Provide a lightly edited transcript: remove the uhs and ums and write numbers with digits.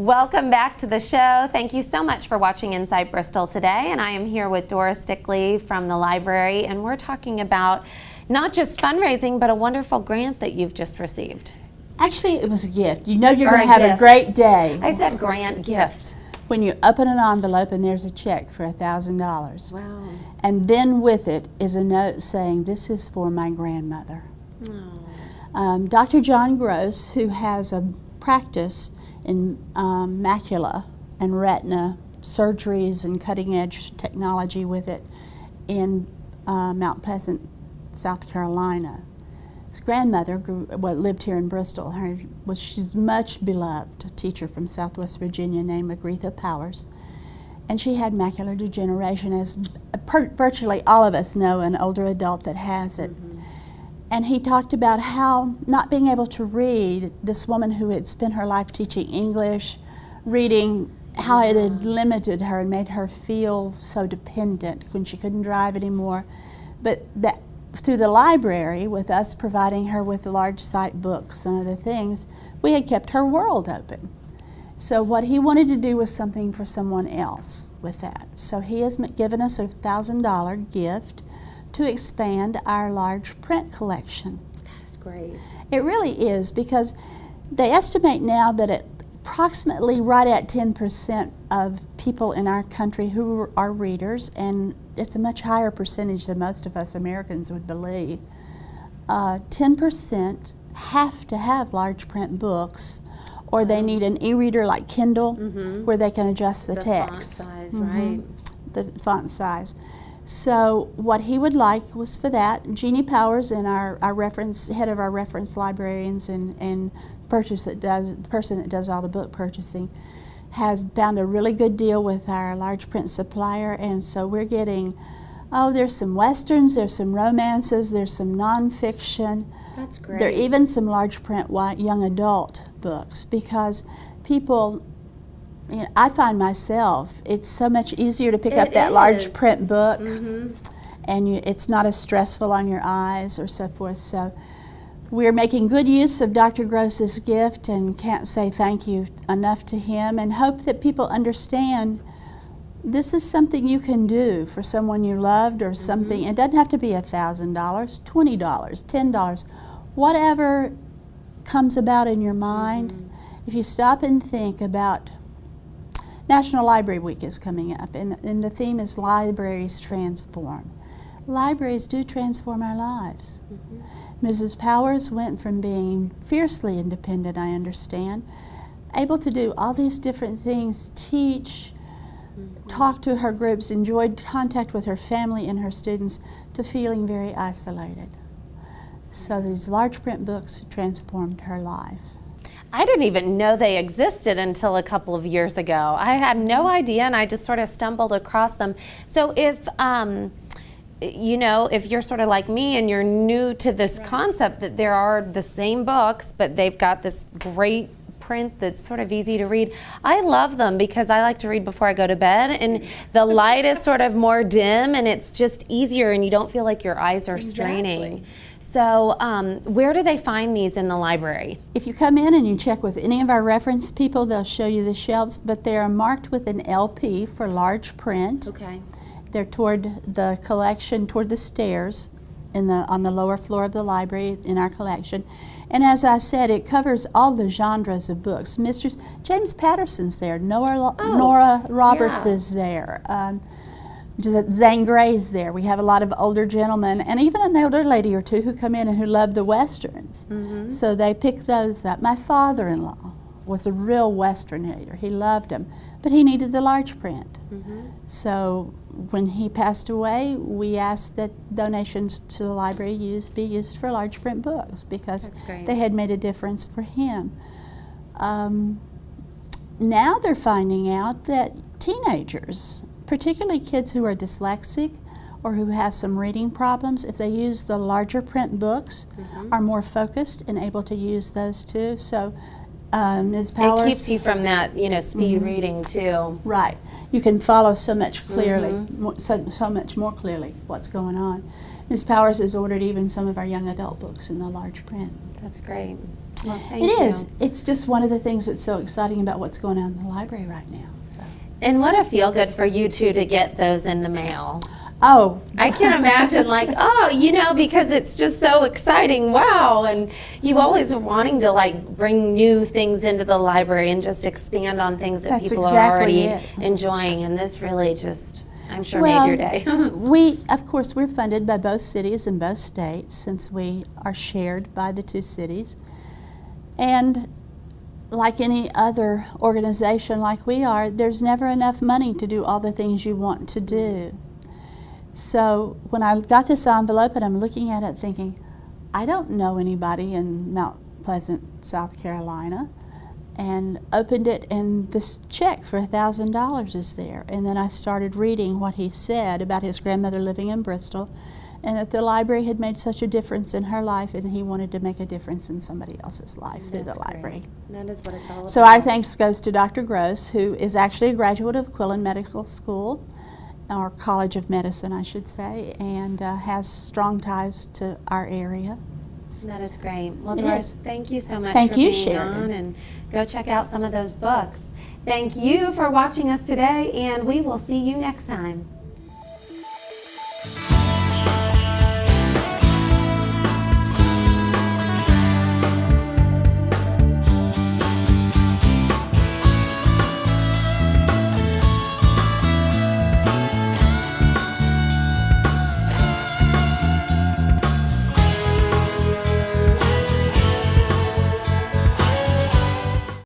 Welcome back to the show. Thank you so much for watching Inside Bristol today. And I am here with Dora Stickley from the library, and we're talking about not just fundraising, but a wonderful grant that you've just received. Actually, it was a gift. You know you're going to have a great day. I said grant gift. When you open an envelope and there's a check for $1,000. Wow. And then with it is a note saying, this is for my grandmother. Oh. Dr. John Gross, who has a practice in macula and retina surgeries and cutting edge technology with it in Mount Pleasant, South Carolina. His grandmother lived here in Bristol. She's much beloved, a teacher from Southwest Virginia named Aretha Powers. And she had macular degeneration, as virtually all of us know an older adult that has it. Mm-hmm. And he talked about how not being able to read, this woman who had spent her life teaching English, reading, how it had limited her and made her feel so dependent when she couldn't drive anymore. But that through the library, with us providing her with large site books and other things, we had kept her world open. So what he wanted to do was something for someone else with that. So he has given us a $1,000 gift to expand our large print collection. That's great. It really is, because they estimate now that approximately right at 10% of people in our country who are readers, and it's a much higher percentage than most of us Americans would believe, 10% have to have large print books, or they need an e-reader like Kindle, where they can adjust the text. Font size, right? The font size. So what he would like was for that. Jeannie Powers, and our head of our reference librarians and the person that does all the book purchasing, has found a really good deal with our large print supplier, and so we're getting, there's some westerns, there's some romances, there's some nonfiction. That's great. There are even some large print young adult books, because people, I find myself, it's so much easier to pick up that large print book, and it's not as stressful on your eyes or so forth. So we're making good use of Dr. Gross's gift, and can't say thank you enough to him, and hope that people understand this is something you can do for someone you loved, or something. It doesn't have to be $1,000, $20, $10, whatever comes about in your mind. If you stop and think about, National Library Week is coming up, and the theme is Libraries Transform. Libraries do transform our lives. Mrs. Powers went from being fiercely independent, I understand, able to do all these different things, teach, talk to her groups, enjoyed contact with her family and her students, to feeling very isolated. So these large print books transformed her life. I didn't even know they existed until a couple of years ago. I had no idea, and I just sort of stumbled across them. So if if you're sort of like me and you're new to this concept that there are the same books, but they've got this great print that's sort of easy to read. I love them because I like to read before I go to bed, and the light is sort of more dim, and it's just easier, and you don't feel like your eyes are straining. So where do they find these in the library? If you come in and you check with any of our reference people, they'll show you the shelves, but they are marked with an LP for large print. Okay. They're toward the collection, toward the stairs on the lower floor of the library in our collection. And as I said, it covers all the genres of books. James Patterson's there, Nora Roberts is there, Zane Gray's there. We have a lot of older gentlemen, and even an older lady or two who come in and who love the westerns. So they pick those up. My father-in-law was a real western hater. He loved them, but he needed the large print. So when he passed away, we asked that donations to the library be used for large print books, because they had made a difference for him. Now they're finding out that teenagers, particularly kids who are dyslexic or who have some reading problems, if they use the larger print books, are more focused and able to use those too. So Ms. Powers, it keeps you from that, speed reading too. Right. You can follow so much clearly, so much more clearly what's going on. Ms. Powers has ordered even some of our young adult books in the large print. That's great. Well, thank It you. is. It's just one of the things that's so exciting about what's going on in the library right now. So. And what a feel good for you two to get those in the mail. Oh, I can imagine, like, oh, because it's just so exciting. Wow. And you always are wanting to, like, bring new things into the library and just expand on things that That's people exactly are already it. enjoying. And this really just, I'm sure, well, made your day. Of course, we're funded by both cities and both states since we are shared by the two cities. And like any other organization like we are, there's never enough money to do all the things you want to do. So when I got this envelope and I'm looking at it thinking, I don't know anybody in Mount Pleasant, South Carolina, and opened it and this check for $1,000 is there. And then I started reading what he said about his grandmother living in Bristol and that the library had made such a difference in her life and he wanted to make a difference in somebody else's life through the library. That is what it's all about. So our thanks goes to Dr. Gross, who is actually a graduate of Quillen Medical School, or College of Medicine, I should say, and has strong ties to our area. That is great. Well, It Doris, is. thank you so much Thank for you, being Sheridan. on, and go check out some of those books. Thank you for watching us today, and we will see you next time.